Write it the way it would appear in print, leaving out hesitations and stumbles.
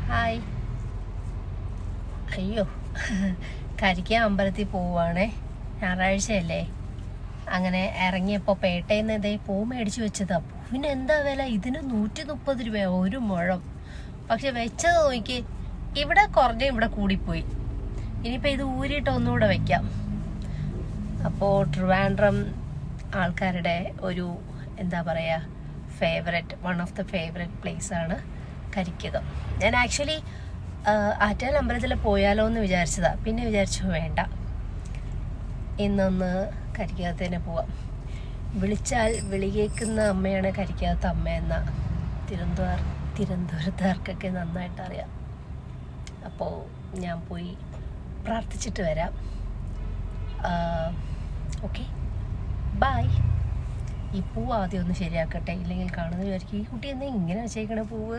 Hi. അയ്യോ, കരിക്ക അമ്പലത്തിൽ പോവുകയാണേ. ഞായറാഴ്ചയല്ലേ. അങ്ങനെ ഇറങ്ങിയപ്പോൾ പേട്ടയിൽ നിന്ന് ഇതേ പൂ മേടിച്ച് വെച്ചതാ. പൂവിന് എന്താ വില? ഇതിന് 130 രൂപ ഒരു മുഴം. പക്ഷെ വെച്ചത് നോക്കി, ഇവിടെ കുറഞ്ഞ ഇവിടെ കൂടിപ്പോയി. ഇനിയിപ്പോൾ ഇത് ഊരിയിട്ട് ഒന്നുകൂടെ വെക്കാം. അപ്പോൾ ട്രിവാൻഡ്രം ആൾക്കാരുടെ ഒരു എന്താ പറയുക, വൺ ഓഫ് ദ ഫേവറേറ്റ് പ്ലേസാണ് കരിക്കകം. ഞാൻ ആക്ച്വലി ആറ്റാൽ അമ്പലത്തിൽ പോയാലോ എന്ന് വിചാരിച്ചതാ. പിന്നെ വിചാരിച്ചു വേണ്ട, ഇന്നൊന്ന് കരിക്കകത്തിന് പോവാം. വിളിച്ചാൽ വിളി കേൾക്കുന്ന അമ്മയാണ് കരിക്കകത്ത് അമ്മ എന്ന തിരുവനന്തപുരത്തുകാർക്കൊക്കെ നന്നായിട്ട് അറിയാം. അപ്പോൾ ഞാൻ പോയി പ്രാർത്ഥിച്ചിട്ട് വരാം. Okay, bye. ഈ പൂവ് ആദ്യം ഒന്ന് ശരിയാക്കട്ടെ, ഇല്ലെങ്കിൽ കാണുന്ന വിചാരിക്കും ഈ കുട്ടി എന്താ ഇങ്ങനെ വെച്ചേക്കണ പൂവ്.